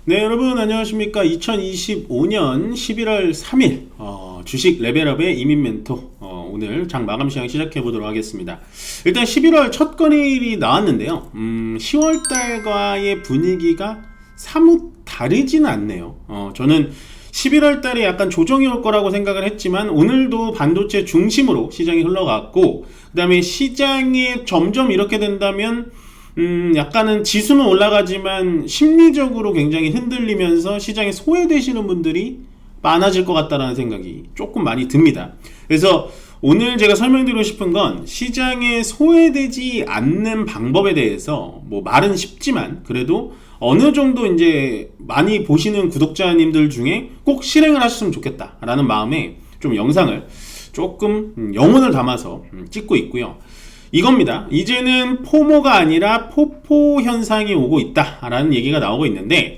네, 여러분 안녕하십니까. 2025년 11월 3일 주식 레벨업의 이민 멘토 오늘 장 마감 시장 시작해 보도록 하겠습니다. 일단 11월 첫 거래일이 나왔는데요. 10월 달과의 분위기가 사뭇 다르지는 않네요. 저는 11월 달에 약간 조정이 올 거라고 생각을 했지만 오늘도 반도체 중심으로 시장이 흘러갔고, 그 다음에 시장이 점점 이렇게 된다면 약간은 지수는 올라가지만 심리적으로 굉장히 흔들리면서 시장에 소외되시는 분들이 많아질 것 같다라는 생각이 조금 많이 듭니다. 그래서 오늘 제가 설명드리고 싶은 건 시장에 소외되지 않는 방법에 대해서 뭐 말은 쉽지만 그래도 어느 정도 이제 많이 보시는 구독자님들 중에 꼭 실행을 하셨으면 좋겠다라는 마음에 좀 영상을 조금 영혼을 담아서 찍고 있고요. 이겁니다. 이제는 포모가 아니라 포포 현상이 오고 있다라는 얘기가 나오고 있는데,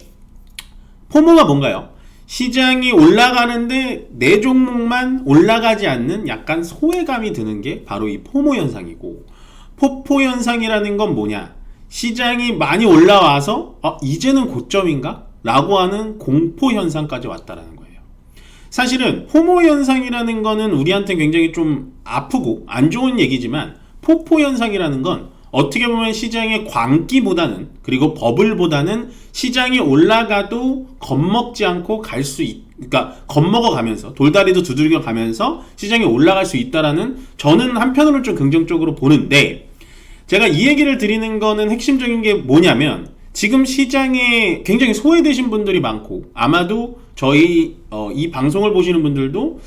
포모가 뭔가요? 시장이 올라가는데 내 종목만 올라가지 않는 약간 소외감이 드는 게 바로 이 포모 현상이고, 포포 현상이라는 건 뭐냐? 시장이 많이 올라와서 이제는 고점인가? 라고 하는 공포 현상까지 왔다라는 거예요. 사실은 포모 현상이라는 거는 우리한테 굉장히 좀 아프고 안 좋은 얘기지만, 포포 현상이라는 건 어떻게 보면 시장의 광기보다는, 그리고 버블보다는 시장이 올라가도 겁먹지 않고 그러니까 겁먹어 가면서 돌다리도 두들겨 가면서 시장이 올라갈 수 있다라는, 저는 한편으로 좀 긍정적으로 보는데, 제가 이 얘기를 드리는 거는 핵심적인 게 뭐냐면, 지금 시장에 굉장히 소외되신 분들이 많고, 아마도 저희 이 방송을 보시는 분들도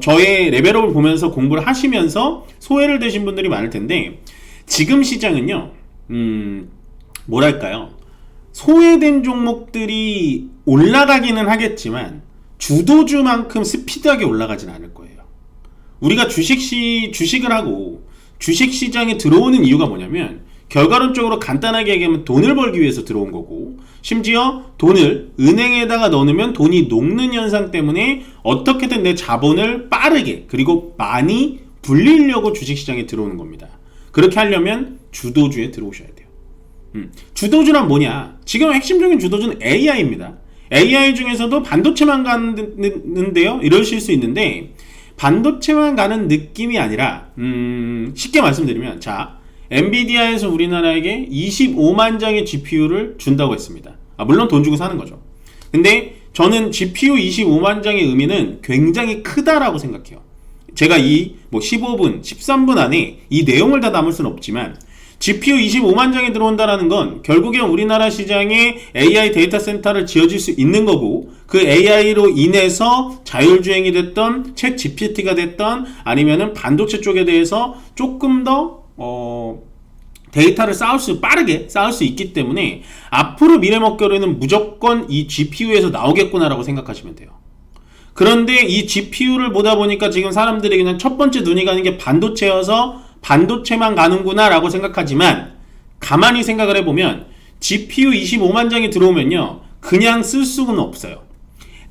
저의 레벨업을 보면서 공부를 하시면서 소외를 되신 분들이 많을 텐데, 지금 시장은요 뭐랄까요, 소외된 종목들이 올라가기는 하겠지만 주도주만큼 스피드하게 올라가진 않을 거예요. 우리가 주식을 하고 주식시장에 들어오는 이유가 뭐냐면, 결과론적으로 간단하게 얘기하면 돈을 벌기 위해서 들어온 거고, 심지어 돈을 은행에다가 넣으면 돈이 녹는 현상 때문에 어떻게든 내 자본을 빠르게 그리고 많이 불리려고 주식시장에 들어오는 겁니다. 그렇게 하려면 주도주에 들어오셔야 돼요. 주도주란 뭐냐? 지금 핵심적인 주도주는 AI입니다. AI 중에서도 반도체만 가는데요, 이러실 수 있는데, 반도체만 가는 느낌이 아니라 쉽게 말씀드리면, 자, 엔비디아에서 우리나라에게 25만 장의 GPU를 준다고 했습니다. 물론 돈 주고 사는 거죠. 근데 저는 GPU 25만 장의 의미는 굉장히 크다라고 생각해요. 제가 이 15분, 13분 안에 이 내용을 다 담을 수는 없지만, GPU 25만 장이 들어온다는 건 결국엔 우리나라 시장에 AI 데이터 센터를 지어질 수 있는 거고, 그 AI로 인해서 자율주행이 됐던 챗 GPT가 됐던, 아니면은 반도체 쪽에 대해서 조금 더 데이터를 빠르게 쌓을 수 있기 때문에 앞으로 미래 먹거리는 무조건 이 GPU에서 나오겠구나라고 생각하시면 돼요. 그런데 이 GPU를 보다 보니까 지금 사람들에게는 첫 번째 눈이 가는 게 반도체여서 반도체만 가는구나 라고 생각하지만, 가만히 생각을 해보면 GPU 25만 장이 들어오면요, 그냥 쓸 수는 없어요.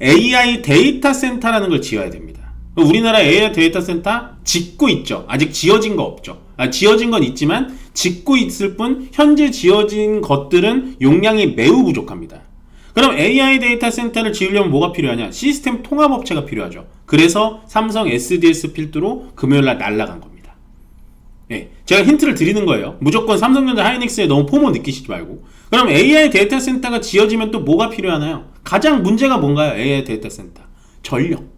AI 데이터 센터라는 걸 지어야 됩니다. 우리나라 AI 데이터 센터 짓고 있죠. 아직 지어진 거 없죠. 지어진 건 있지만 짓고 있을 뿐, 현재 지어진 것들은 용량이 매우 부족합니다. 그럼 AI 데이터 센터를 지으려면 뭐가 필요하냐? 시스템 통합업체가 필요하죠. 그래서 삼성 SDS 필두로 금요일날 날라간 겁니다. 예, 제가 힌트를 드리는 거예요. 무조건 삼성전자 하이닉스에 너무 포모 느끼시지 말고. 그럼 AI 데이터 센터가 지어지면 또 뭐가 필요하나요? 가장 문제가 뭔가요? AI 데이터 센터 전력.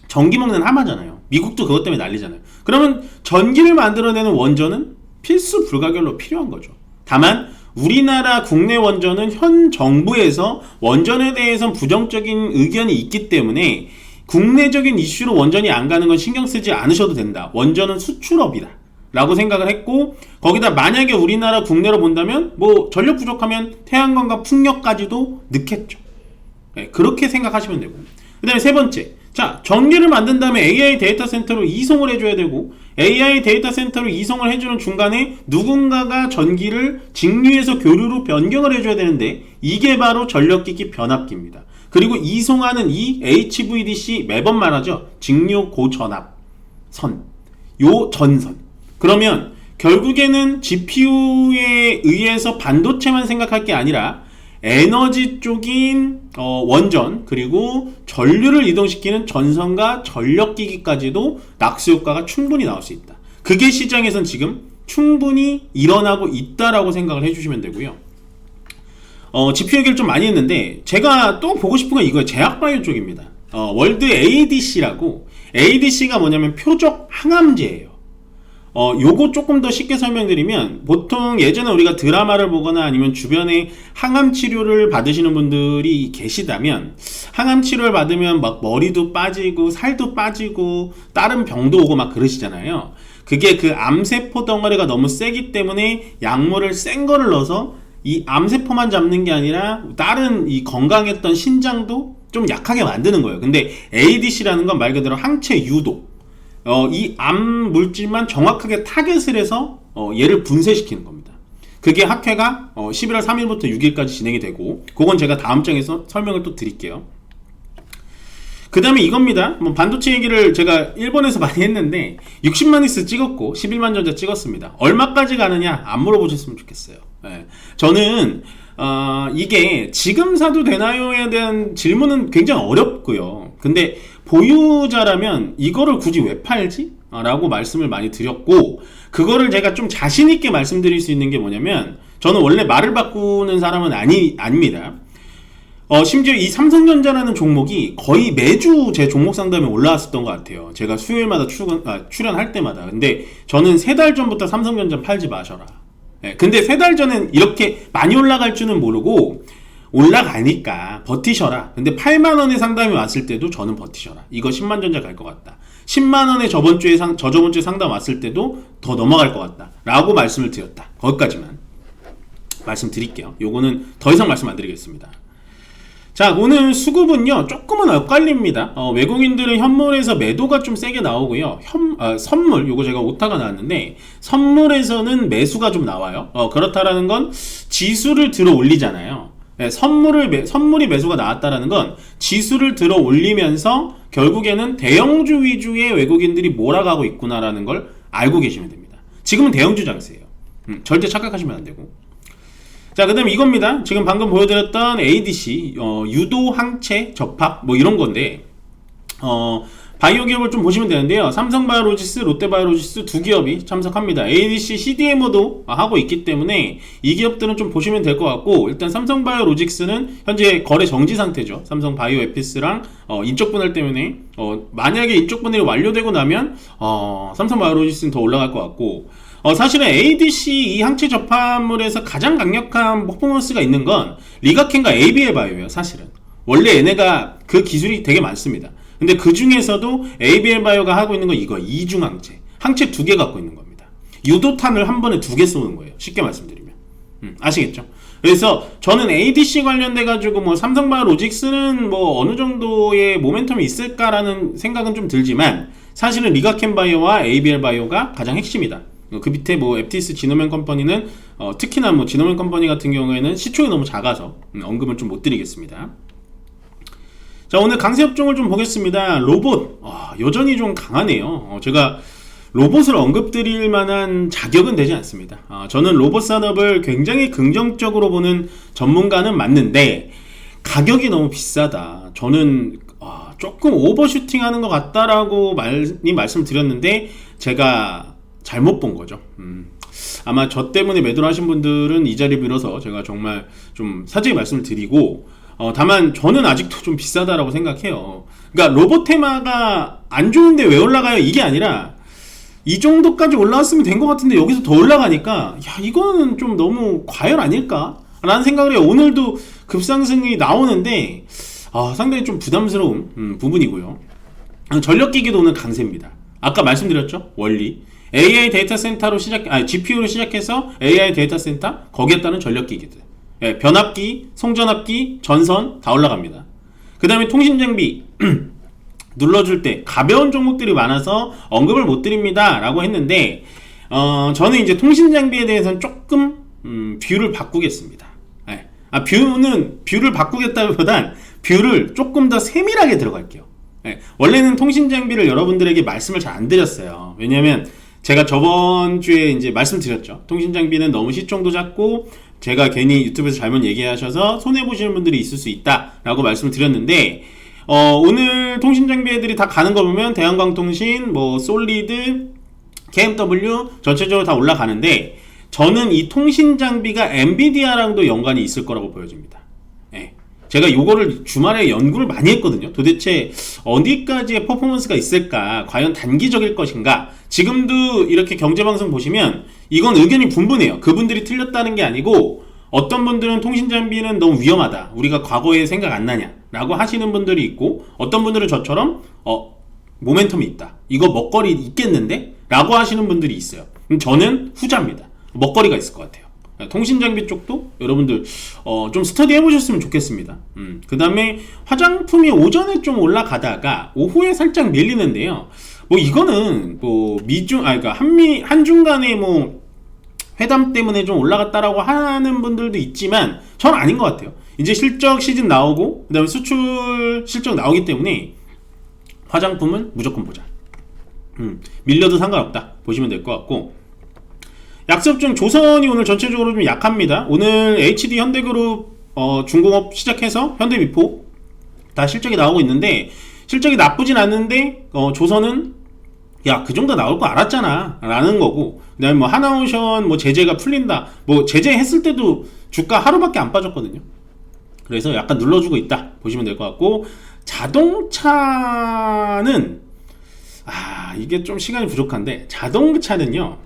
전기 먹는 하마잖아요. 미국도 그것 때문에 난리잖아요. 그러면 전기를 만들어내는 원전은 필수 불가결로 필요한 거죠. 다만 우리나라 국내 원전은 현 정부에서 원전에 대해서는 부정적인 의견이 있기 때문에 국내적인 이슈로 원전이 안 가는 건 신경 쓰지 않으셔도 된다. 원전은 수출업이다 라고 생각을 했고, 거기다 만약에 우리나라 국내로 본다면 전력 부족하면 태양광과 풍력까지도 넣겠죠. 네, 그렇게 생각하시면 되고, 그 다음에 세 번째, 자, 전기를 만든 다음에 AI 데이터 센터로 이송을 해줘야 되고, AI 데이터 센터로 이송을 해주는 중간에 누군가가 전기를 직류에서 교류로 변경을 해줘야 되는데, 이게 바로 전력기기 변압기입니다. 그리고 이송하는 이 HVDC, 매번 말하죠. 직류 고전압 선, 요 전선. 그러면 결국에는 GPU에 의해서 반도체만 생각할 게 아니라 에너지 쪽인 원전, 그리고 전류를 이동시키는 전선과 전력기기까지도 낙수 효과가 충분히 나올 수 있다. 그게 시장에선 지금 충분히 일어나고 있다라고 생각을 해주시면 되고요. 지표 얘기를 좀 많이 했는데 제가 또 보고 싶은 건 이거예요. 제약바이오 쪽입니다. 월드 ADC라고, ADC가 뭐냐면 표적 항암제예요. 요거 조금 더 쉽게 설명드리면, 보통 예전에 우리가 드라마를 보거나 아니면 주변에 항암 치료를 받으시는 분들이 계시다면, 항암 치료를 받으면 막 머리도 빠지고 살도 빠지고 다른 병도 오고 막 그러시잖아요. 그게 그 암세포 덩어리가 너무 세기 때문에 약물을 센 거를 넣어서 이 암세포만 잡는 게 아니라 다른 이 건강했던 신장도 좀 약하게 만드는 거예요. 근데 ADC라는 건 말 그대로 항체 유도, 이 암 물질만 정확하게 타겟을 해서 얘를 분쇄시키는 겁니다. 그게 학회가 11월 3일부터 6일까지 진행이 되고, 그건 제가 다음 장에서 설명을 또 드릴게요. 그 다음에 이겁니다. 뭐 반도체 얘기를 제가 일본에서 많이 했는데 60만이스 찍었고 11만 전자 찍었습니다. 얼마까지 가느냐 안 물어보셨으면 좋겠어요. 네. 저는 이게 지금 사도 되나요에 대한 질문은 굉장히 어렵고요. 근데 보유자라면 이거를 굳이 왜 팔지? 라고 말씀을 많이 드렸고, 그거를 제가 좀 자신있게 말씀드릴 수 있는 게 뭐냐면, 저는 원래 말을 바꾸는 사람은 아닙니다. 심지어 이 삼성전자라는 종목이 거의 매주 제 종목 상담에 올라왔었던 것 같아요. 제가 수요일마다 출연할 때마다. 근데 저는 3달 전부터 삼성전자 팔지 마셔라. 네, 근데 3달 전엔 이렇게 많이 올라갈 줄은 모르고, 올라가니까 버티셔라. 근데 8만원에 상담이 왔을 때도 저는 버티셔라. 이거 10만전자 갈 것 같다. 10만원에 저저번 주에 상담 왔을 때도 더 넘어갈 것 같다. 라고 말씀을 드렸다. 거기까지만 말씀드릴게요. 요거는 더 이상 말씀 안 드리겠습니다. 자, 오늘 수급은요 조금은 엇갈립니다. 외국인들은 현물에서 매도가 좀 세게 나오고요. 선물, 요거 제가 오타가 나왔는데 선물에서는 매수가 좀 나와요. 그렇다라는 건 지수를 들어 올리잖아요. 네, 선물이 매수가 나왔다라는 건 지수를 들어 올리면서 결국에는 대형주 위주의 외국인들이 몰아가고 있구나라는 걸 알고 계시면 됩니다. 지금은 대형주 장세예요. 절대 착각하시면 안 되고. 자, 그 다음에 이겁니다. 지금 방금 보여드렸던 ADC, 유도 항체 접합, 뭐 이런 건데, 바이오 기업을 좀 보시면 되는데요. 삼성바이오로직스, 롯데바이오로직스 두 기업이 참석합니다. ADC, CDMO도 하고 있기 때문에 이 기업들은 좀 보시면 될 것 같고, 일단 삼성바이오로직스는 현재 거래 정지 상태죠. 삼성바이오에피스랑 인적 분할 때문에 만약에 인적 분할이 완료되고 나면 삼성바이오로직스는 더 올라갈 것 같고, 사실은 ADC 이 항체 접합물에서 가장 강력한 퍼포먼스가 있는 건 리가켄과 ABL 바이오예요. 사실은 원래 얘네가 그 기술이 되게 많습니다. 근데 그 중에서도 ABL 바이오가 하고 있는 건 이거 이중 항체 2개 갖고 있는 겁니다. 유도탄을 한 번에 2개 쏘는 거예요. 쉽게 말씀드리면. 아시겠죠? 그래서 저는 ADC 관련돼 가지고 뭐 삼성바이오로직스는 뭐 어느 정도의 모멘텀이 있을까라는 생각은 좀 들지만, 사실은 리가켄 바이오와 ABL 바이오가 가장 핵심이다. 그 밑에 뭐 앱티스 지노맨 컴퍼니는 특히나 뭐 지노맨 컴퍼니 같은 경우에는 시총이 너무 작아서 언급을 좀 못 드리겠습니다. 자, 오늘 강세 업종을 좀 보겠습니다. 로봇, 여전히 좀 강하네요. 제가 로봇을 언급드릴 만한 자격은 되지 않습니다. 저는 로봇 산업을 굉장히 긍정적으로 보는 전문가는 맞는데 가격이 너무 비싸다. 저는 조금 오버슈팅 하는 것 같다라고 많이 말씀드렸는데 제가 잘못 본 거죠. 아마 저 때문에 매도를 하신 분들은 이 자리 빌어서 제가 정말 좀 사죄의 말씀을 드리고, 다만 저는 아직도 좀 비싸다라고 생각해요. 그러니까 로봇 테마가 안 좋은데 왜 올라가요? 이게 아니라 이 정도까지 올라왔으면 된 것 같은데 여기서 더 올라가니까 야, 이거는 좀 너무 과열 아닐까? 라는 생각을 해요. 오늘도 급상승이 나오는데 상당히 좀 부담스러운 부분이고요. 전력기기도 오늘 강세입니다. 아까 말씀드렸죠? 원리 AI 데이터 센터로 GPU로 시작해서 AI 데이터 센터, 거기에 따른 전력기기들, 변압기, 송전압기, 전선 다 올라갑니다. 그 다음에 통신장비 눌러줄 때 가벼운 종목들이 많아서 언급을 못 드립니다 라고 했는데, 저는 이제 통신장비에 대해서는 조금 뷰를 바꾸겠습니다. 뷰를 바꾸겠다기보단 뷰를 조금 더 세밀하게 들어갈게요. 원래는 통신장비를 여러분들에게 말씀을 잘 안 드렸어요. 왜냐면 제가 저번 주에 이제 말씀드렸죠. 통신장비는 너무 시총도 작고 제가 괜히 유튜브에서 잘못 얘기하셔서 손해보시는 분들이 있을 수 있다라고 말씀을 드렸는데, 오늘 통신장비 애들이 다 가는 거 보면 대한광통신, 뭐 솔리드, KMW 전체적으로 다 올라가는데, 저는 이 통신장비가 엔비디아랑도 연관이 있을 거라고 보여집니다. 예. 제가 요거를 주말에 연구를 많이 했거든요. 도대체 어디까지의 퍼포먼스가 있을까? 과연 단기적일 것인가? 지금도 이렇게 경제방송 보시면 이건 의견이 분분해요. 그분들이 틀렸다는 게 아니고, 어떤 분들은 통신장비는 너무 위험하다, 우리가 과거에 생각 안 나냐 라고 하시는 분들이 있고, 어떤 분들은 저처럼 모멘텀이 있다, 이거 먹거리 있겠는데? 라고 하시는 분들이 있어요. 저는 후자입니다. 먹거리가 있을 것 같아요. 통신장비 쪽도 여러분들 좀 스터디 해보셨으면 좋겠습니다. 그 다음에 화장품이 오전에 좀 올라가다가 오후에 살짝 밀리는데요. 뭐 이거는 뭐 그러니까 한중 간의 뭐 회담 때문에 좀 올라갔다라고 하는 분들도 있지만, 저는 아닌 것 같아요. 이제 실적 시즌 나오고 그 다음에 수출 실적 나오기 때문에 화장품은 무조건 보자. 밀려도 상관없다 보시면 될 것 같고, 약세업종 조선이 오늘 전체적으로 좀 약합니다. 오늘 HD 현대그룹 중공업 시작해서 현대미포 다 실적이 나오고 있는데, 실적이 나쁘진 않는데 조선은 야, 그 정도 나올 거 알았잖아 라는 거고, 그 다음에 뭐 하나오션 뭐 제재가 풀린다, 뭐 제재했을 때도 주가 하루밖에 안 빠졌거든요. 그래서 약간 눌러주고 있다 보시면 될 것 같고, 자동차는 이게 좀 시간이 부족한데, 자동차는요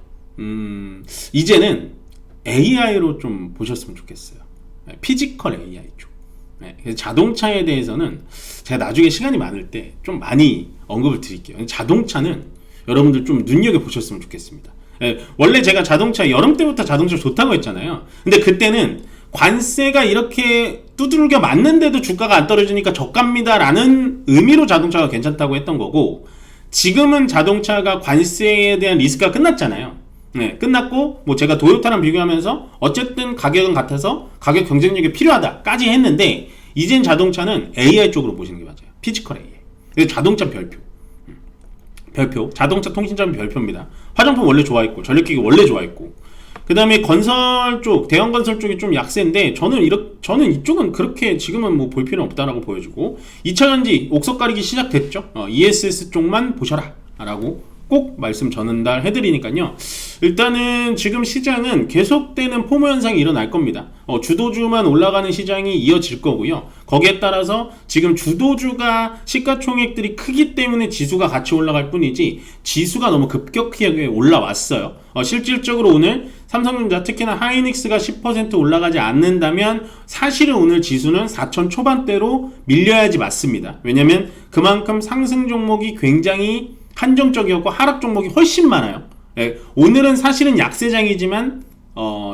이제는 AI로 좀 보셨으면 좋겠어요. 피지컬 AI 쪽. 자동차에 대해서는 제가 나중에 시간이 많을 때 좀 많이 언급을 드릴게요. 자동차는 여러분들 좀 눈여겨보셨으면 좋겠습니다. 원래 제가 자동차 여름 때부터 자동차 좋다고 했잖아요. 근데 그때는 관세가 이렇게 두들겨 맞는데도 주가가 안 떨어지니까 저갑니다 라는 의미로 자동차가 괜찮다고 했던 거고, 지금은 자동차가 관세에 대한 리스크가 끝났잖아요. 끝났고, 뭐 제가 도요타랑 비교하면서 어쨌든 가격은 같아서 가격 경쟁력이 필요하다까지 했는데, 이젠 자동차는 AI 쪽으로 보시는 게 맞아요. 피지컬 AI. 자동차 별표, 자동차 통신장비 별표입니다. 화장품 원래 좋아했고, 전력기기 원래 좋아했고, 그 다음에 건설 쪽, 대형건설 쪽이 좀 약세인데, 저는 이쪽은 그렇게 지금은 뭐 볼 필요는 없다라고 보여지고, 2차전지 옥석 가리기 시작됐죠. ESS 쪽만 보셔라 라고 꼭 말씀 전달해드리니까요. 일단은 지금 시장은 계속되는 포모 현상이 일어날 겁니다. 주도주만 올라가는 시장이 이어질 거고요. 거기에 따라서 지금 주도주가 시가총액들이 크기 때문에 지수가 같이 올라갈 뿐이지, 지수가 너무 급격하게 올라왔어요. 실질적으로 오늘 삼성전자, 특히나 하이닉스가 10% 올라가지 않는다면 사실은 오늘 지수는 4천 초반대로 밀려야지 맞습니다. 왜냐면 그만큼 상승 종목이 굉장히 한정적이었고 하락 종목이 훨씬 많아요. 오늘은 사실은 약세장이지만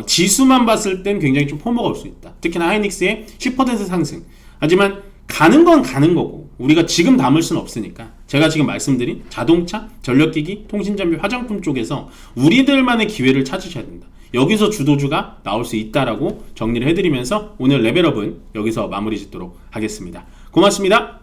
지수만 봤을 땐 굉장히 좀 포모가 올 수 있다. 특히나 하이닉스의 10% 상승. 하지만 가는 건 가는 거고, 우리가 지금 담을 수는 없으니까 제가 지금 말씀드린 자동차, 전력기기, 통신장비, 화장품 쪽에서 우리들만의 기회를 찾으셔야 된다. 여기서 주도주가 나올 수 있다라고 정리를 해드리면서 오늘 레벨업은 여기서 마무리 짓도록 하겠습니다. 고맙습니다.